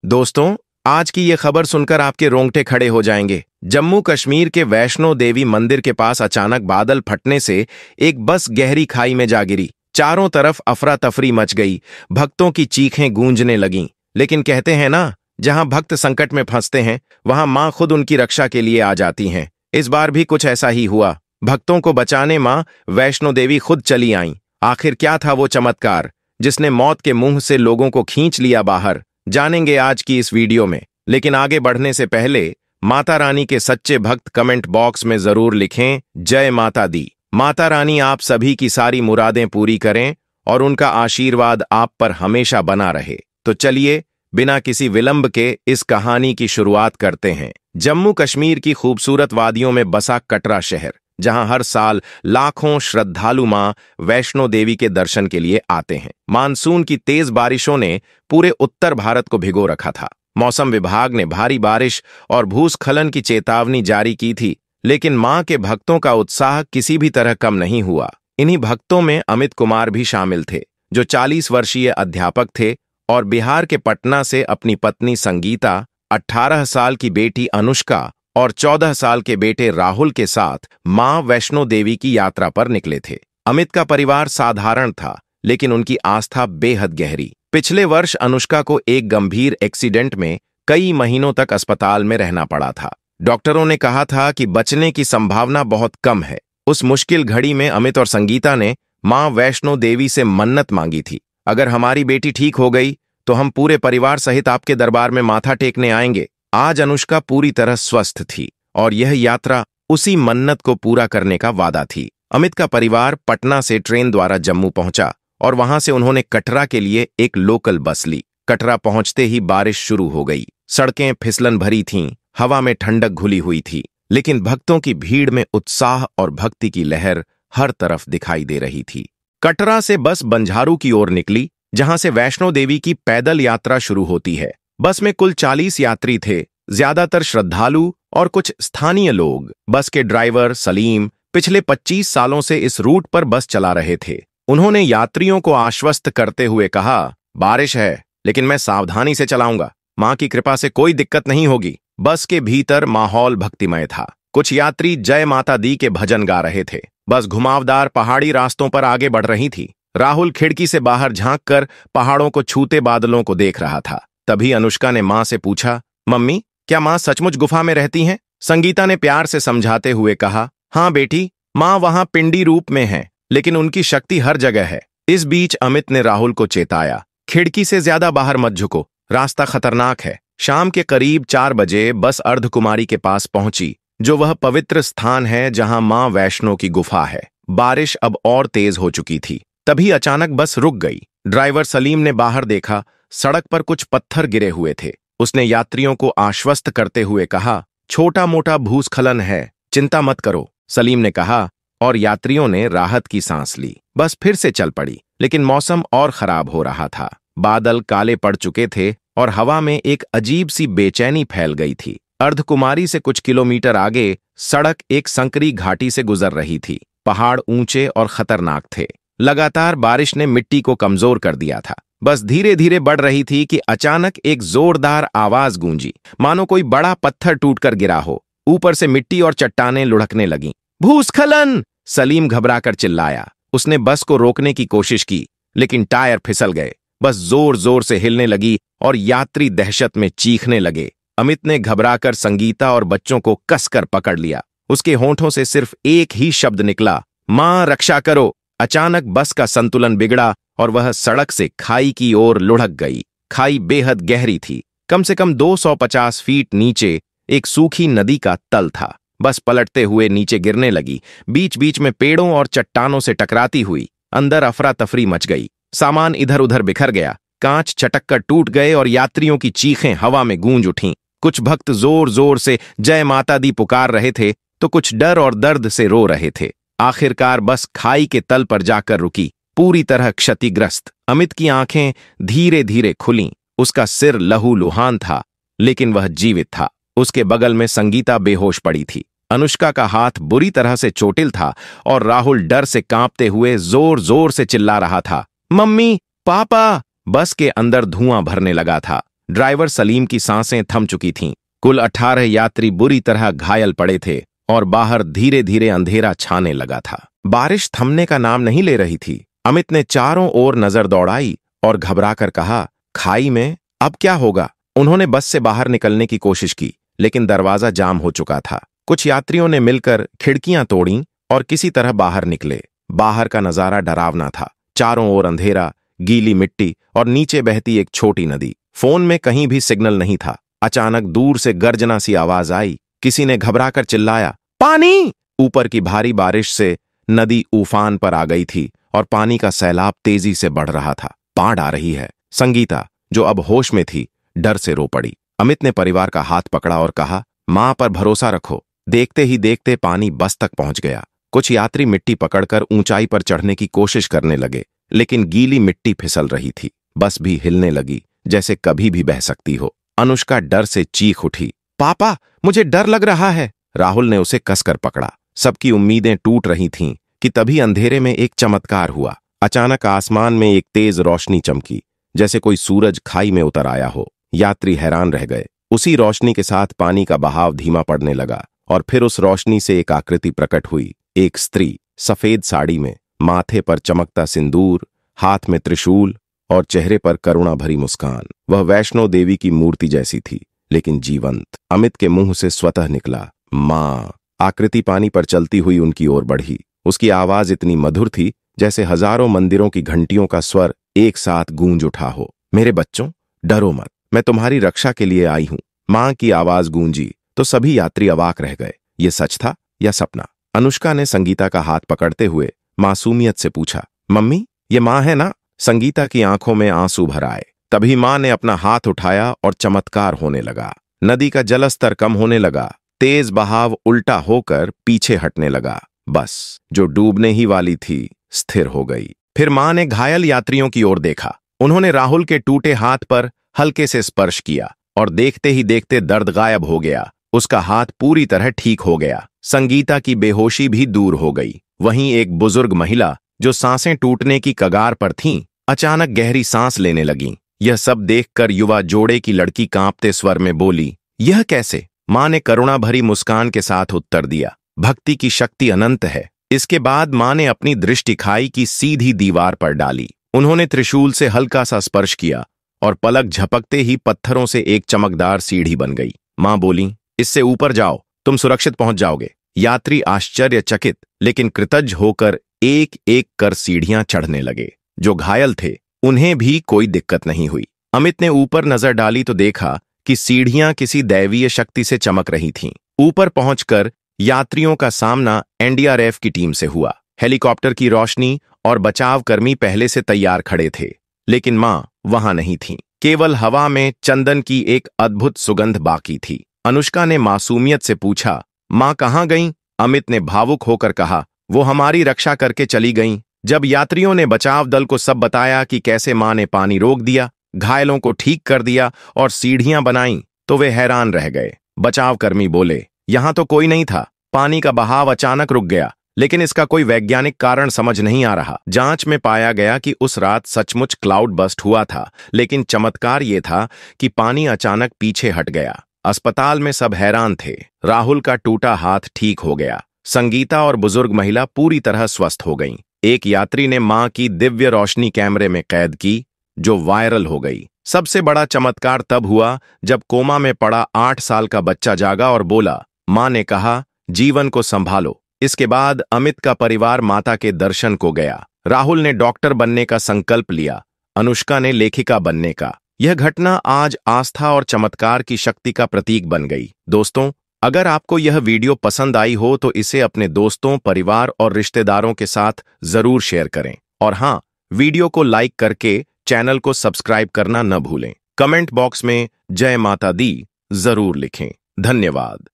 दोस्तों, आज की ये खबर सुनकर आपके रोंगटे खड़े हो जाएंगे। जम्मू कश्मीर के वैष्णो देवी मंदिर के पास अचानक बादल फटने से एक बस गहरी खाई में जा गिरी। चारों तरफ अफरा तफरी मच गई, भक्तों की चीखें गूंजने लगीं। लेकिन कहते हैं ना, जहां भक्त संकट में फंसते हैं वहां मां खुद उनकी रक्षा के लिए आ जाती हैं। इस बार भी कुछ ऐसा ही हुआ। भक्तों को बचाने मां वैष्णो देवी खुद चली आईं। आखिर क्या था वो चमत्कार जिसने मौत के मुंह से लोगों को खींच लिया बाहर? जानेंगे आज की इस वीडियो में। लेकिन आगे बढ़ने से पहले माता रानी के सच्चे भक्त कमेंट बॉक्स में जरूर लिखें, जय माता दी। माता रानी आप सभी की सारी मुरादें पूरी करें और उनका आशीर्वाद आप पर हमेशा बना रहे। तो चलिए बिना किसी विलंब के इस कहानी की शुरुआत करते हैं। जम्मू कश्मीर की खूबसूरत वादियों में बसा कटरा शहर, जहां हर साल लाखों श्रद्धालु मां वैष्णो देवी के दर्शन के लिए आते हैं। मानसून की तेज बारिशों ने पूरे उत्तर भारत को भिगो रखा था। मौसम विभाग ने भारी बारिश और भूस्खलन की चेतावनी जारी की थी, लेकिन मां के भक्तों का उत्साह किसी भी तरह कम नहीं हुआ। इन्हीं भक्तों में अमित कुमार भी शामिल थे, जो 40 वर्षीय अध्यापक थे और बिहार के पटना से अपनी पत्नी संगीता, 18 साल की बेटी अनुष्का और 14 साल के बेटे राहुल के साथ मां वैष्णो देवी की यात्रा पर निकले थे। अमित का परिवार साधारण था, लेकिन उनकी आस्था बेहद गहरी। पिछले वर्ष अनुष्का को एक गंभीर एक्सीडेंट में कई महीनों तक अस्पताल में रहना पड़ा था। डॉक्टरों ने कहा था कि बचने की संभावना बहुत कम है। उस मुश्किल घड़ी में अमित और संगीता ने मां वैष्णो देवी से मन्नत मांगी थी, अगर हमारी बेटी ठीक हो गई तो हम पूरे परिवार सहित आपके दरबार में माथा टेकने आएंगे। आज अनुष्का पूरी तरह स्वस्थ थी और यह यात्रा उसी मन्नत को पूरा करने का वादा थी। अमित का परिवार पटना से ट्रेन द्वारा जम्मू पहुंचा और वहां से उन्होंने कटरा के लिए एक लोकल बस ली। कटरा पहुंचते ही बारिश शुरू हो गई। सड़कें फिसलन भरी थीं, हवा में ठंडक घुली हुई थी, लेकिन भक्तों की भीड़ में उत्साह और भक्ति की लहर हर तरफ दिखाई दे रही थी। कटरा से बस बंझारू की ओर निकली, जहां से वैष्णो देवी की पैदल यात्रा शुरू होती है। बस में कुल 40 यात्री थे, ज्यादातर श्रद्धालु और कुछ स्थानीय लोग। बस के ड्राइवर सलीम पिछले 25 सालों से इस रूट पर बस चला रहे थे। उन्होंने यात्रियों को आश्वस्त करते हुए कहा, बारिश है लेकिन मैं सावधानी से चलाऊंगा, मां की कृपा से कोई दिक्कत नहीं होगी। बस के भीतर माहौल भक्तिमय था। कुछ यात्री जय माता दी के भजन गा रहे थे। बस घुमावदार पहाड़ी रास्तों पर आगे बढ़ रही थी। राहुल खिड़की से बाहर झांककर पहाड़ों को छूते बादलों को देख रहा था। तभी अनुष्का ने मां से पूछा, मम्मी, क्या मां सचमुच गुफा में रहती हैं? संगीता ने प्यार से समझाते हुए कहा, हाँ बेटी, मां वहां पिंडी रूप में है, लेकिन उनकी शक्ति हर जगह है। इस बीच अमित ने राहुल को चेताया, खिड़की से ज्यादा बाहर मत झुको, रास्ता खतरनाक है। शाम के करीब 4 बजे बस अर्धकुमारी के पास पहुंची, जो वह पवित्र स्थान है जहां मां वैष्णो की गुफा है। बारिश अब और तेज हो चुकी थी। तभी अचानक बस रुक गई। ड्राइवर सलीम ने बाहर देखा, सड़क पर कुछ पत्थर गिरे हुए थे। उसने यात्रियों को आश्वस्त करते हुए कहा, छोटा मोटा भूस्खलन है, चिंता मत करो। सलीम ने कहा और यात्रियों ने राहत की सांस ली। बस फिर से चल पड़ी, लेकिन मौसम और खराब हो रहा था। बादल काले पड़ चुके थे और हवा में एक अजीब सी बेचैनी फैल गई थी। अर्धकुमारी से कुछ किलोमीटर आगे सड़क एक संकरी घाटी से गुजर रही थी। पहाड़ ऊंचे और खतरनाक थे। लगातार बारिश ने मिट्टी को कमजोर कर दिया था। बस धीरे धीरे बढ़ रही थी कि अचानक एक जोरदार आवाज गूंजी, मानो कोई बड़ा पत्थर टूटकर गिरा हो। ऊपर से मिट्टी और चट्टानें लुढ़कने लगीं। भूस्खलन! सलीम घबराकर चिल्लाया। उसने बस को रोकने की कोशिश की, लेकिन टायर फिसल गए। बस जोर जोर से हिलने लगी और यात्री दहशत में चीखने लगे। अमित ने घबराकर संगीता और बच्चों को कसकर पकड़ लिया। उसके होंठों से सिर्फ एक ही शब्द निकला, मां रक्षा करो। अचानक बस का संतुलन बिगड़ा और वह सड़क से खाई की ओर लुढ़क गई। खाई बेहद गहरी थी। कम से कम 250 फीट नीचे एक सूखी नदी का तल था। बस पलटते हुए नीचे गिरने लगी, बीच बीच में पेड़ों और चट्टानों से टकराती हुई। अंदर अफरा तफरी मच गई। सामान इधर उधर बिखर गया। कांच चटककर टूट गए और यात्रियों की चीखें हवा में गूंज उठीं। कुछ भक्त जोर जोर से जय माता दी पुकार रहे थे, तो कुछ डर और दर्द से रो रहे थे। आखिरकार बस खाई के तल पर जाकर रुकी, पूरी तरह क्षतिग्रस्त। अमित की आंखें धीरे धीरे खुलीं। उसका सिर लहूलुहान था, लेकिन वह जीवित था। उसके बगल में संगीता बेहोश पड़ी थी। अनुष्का का हाथ बुरी तरह से चोटिल था और राहुल डर से कांपते हुए जोर जोर से चिल्ला रहा था, मम्मी, पापा। बस के अंदर धुआं भरने लगा था। ड्राइवर सलीम की सांसें थम चुकी थीं। कुल 18 यात्री बुरी तरह घायल पड़े थे और बाहर धीरे धीरे अंधेरा छाने लगा था। बारिश थमने का नाम नहीं ले रही थी। अमित ने चारों ओर नजर दौड़ाई और घबराकर कहा, खाई में अब क्या होगा? उन्होंने बस से बाहर निकलने की कोशिश की, लेकिन दरवाजा जाम हो चुका था। कुछ यात्रियों ने मिलकर खिड़कियां तोड़ीं और किसी तरह बाहर निकले। बाहर का नजारा डरावना था। चारों ओर अंधेरा, गीली मिट्टी और नीचे बहती एक छोटी नदी। फोन में कहीं भी सिग्नल नहीं था। अचानक दूर से गर्जना सी आवाज आई। किसी ने घबराकर चिल्लाया, पानी! ऊपर की भारी बारिश से नदी उफान पर आ गई थी और पानी का सैलाब तेजी से बढ़ रहा था। बाढ़ आ रही है। संगीता, जो अब होश में थी, डर से रो पड़ी। अमित ने परिवार का हाथ पकड़ा और कहा, मां पर भरोसा रखो। देखते ही देखते पानी बस तक पहुंच गया। कुछ यात्री मिट्टी पकड़कर ऊंचाई पर चढ़ने की कोशिश करने लगे, लेकिन गीली मिट्टी फिसल रही थी। बस भी हिलने लगी, जैसे कभी भी बह सकती हो। अनुष्का डर से चीख उठी, पापा, मुझे डर लग रहा है। राहुल ने उसे कसकर पकड़ा। सबकी उम्मीदें टूट रही थीं कि तभी अंधेरे में एक चमत्कार हुआ। अचानक आसमान में एक तेज रोशनी चमकी, जैसे कोई सूरज खाई में उतर आया हो। यात्री हैरान रह गए। उसी रोशनी के साथ पानी का बहाव धीमा पड़ने लगा और फिर उस रोशनी से एक आकृति प्रकट हुई। एक स्त्री, सफेद साड़ी में, माथे पर चमकता सिंदूर, हाथ में त्रिशूल और चेहरे पर करुणा भरी मुस्कान। वह वैष्णो देवी की मूर्ति जैसी थी, लेकिन जीवंत। अमित के मुंह से स्वतः निकला, मां। आकृति पानी पर चलती हुई उनकी ओर बढ़ी। उसकी आवाज इतनी मधुर थी जैसे हजारों मंदिरों की घंटियों का स्वर एक साथ गूंज उठा हो। मेरे बच्चों, डरो मत, मैं तुम्हारी रक्षा के लिए आई हूं। मां की आवाज गूंजी तो सभी यात्री अवाक रह गए। ये सच था या सपना? अनुष्का ने संगीता का हाथ पकड़ते हुए मासूमियत से पूछा, मम्मी, ये मां है ना? संगीता की आंखों में आंसू भर आए। तभी मां ने अपना हाथ उठाया और चमत्कार होने लगा। नदी का जलस्तर कम होने लगा। तेज बहाव उल्टा होकर पीछे हटने लगा। बस, जो डूबने ही वाली थी, स्थिर हो गई। फिर मां ने घायल यात्रियों की ओर देखा। उन्होंने राहुल के टूटे हाथ पर हल्के से स्पर्श किया और देखते ही देखते दर्द गायब हो गया। उसका हाथ पूरी तरह ठीक हो गया। संगीता की बेहोशी भी दूर हो गई। वहीं एक बुजुर्ग महिला, जो सांसें टूटने की कगार पर थीं, अचानक गहरी सांस लेने लगीं। यह सब देखकर युवा जोड़े की लड़की कांपते स्वर में बोली, यह कैसे? मां ने करुणा भरी मुस्कान के साथ उत्तर दिया, भक्ति की शक्ति अनंत है। इसके बाद मां ने अपनी दृष्टि खाई की सीधी दीवार पर डाली। उन्होंने त्रिशूल से हल्का सा स्पर्श किया और पलक झपकते ही पत्थरों से एक चमकदार सीढ़ी बन गई। मां बोली, इससे ऊपर जाओ, तुम सुरक्षित पहुंच जाओगे। यात्री आश्चर्यचकित लेकिन कृतज्ञ होकर एक एक कर सीढ़ियां चढ़ने लगे। जो घायल थे, उन्हें भी कोई दिक्कत नहीं हुई। अमित ने ऊपर नजर डाली तो देखा कि सीढ़ियां किसी दैवीय शक्ति से चमक रही थीं। ऊपर पहुंचकर यात्रियों का सामना एनडीआरएफ की टीम से हुआ। हेलीकॉप्टर की रोशनी और बचाव कर्मी पहले से तैयार खड़े थे, लेकिन मां वहां नहीं थीं। केवल हवा में चंदन की एक अद्भुत सुगंध बाकी थी। अनुष्का ने मासूमियत से पूछा, मां कहां गईं? अमित ने भावुक होकर कहा, वो हमारी रक्षा करके चली गईं। जब यात्रियों ने बचाव दल को सब बताया कि कैसे मां ने पानी रोक दिया, घायलों को ठीक कर दिया और सीढ़ियां बनाईं, तो वे हैरान रह गए। बचाव कर्मी बोले, यहां तो कोई नहीं था, पानी का बहाव अचानक रुक गया, लेकिन इसका कोई वैज्ञानिक कारण समझ नहीं आ रहा। जांच में पाया गया कि उस रात सचमुच क्लाउड बस्ट हुआ था, लेकिन चमत्कार ये था कि पानी अचानक पीछे हट गया। अस्पताल में सब हैरान थे। राहुल का टूटा हाथ ठीक हो गया। संगीता और बुजुर्ग महिला पूरी तरह स्वस्थ हो गईं। एक यात्री ने मां की दिव्य रोशनी कैमरे में कैद की, जो वायरल हो गई। सबसे बड़ा चमत्कार तब हुआ जब कोमा में पड़ा 8 साल का बच्चा जागा और बोला, मां ने कहा, जीवन को संभालो। इसके बाद अमित का परिवार माता के दर्शन को गया। राहुल ने डॉक्टर बनने का संकल्प लिया, अनुष्का ने लेखिका बनने का। यह घटना आज आस्था और चमत्कार की शक्ति का प्रतीक बन गई। दोस्तों, अगर आपको यह वीडियो पसंद आई हो तो इसे अपने दोस्तों, परिवार और रिश्तेदारों के साथ जरूर शेयर करें। और हाँ, वीडियो को लाइक करके चैनल को सब्सक्राइब करना न भूलें। कमेंट बॉक्स में जय माता दी जरूर लिखें। धन्यवाद।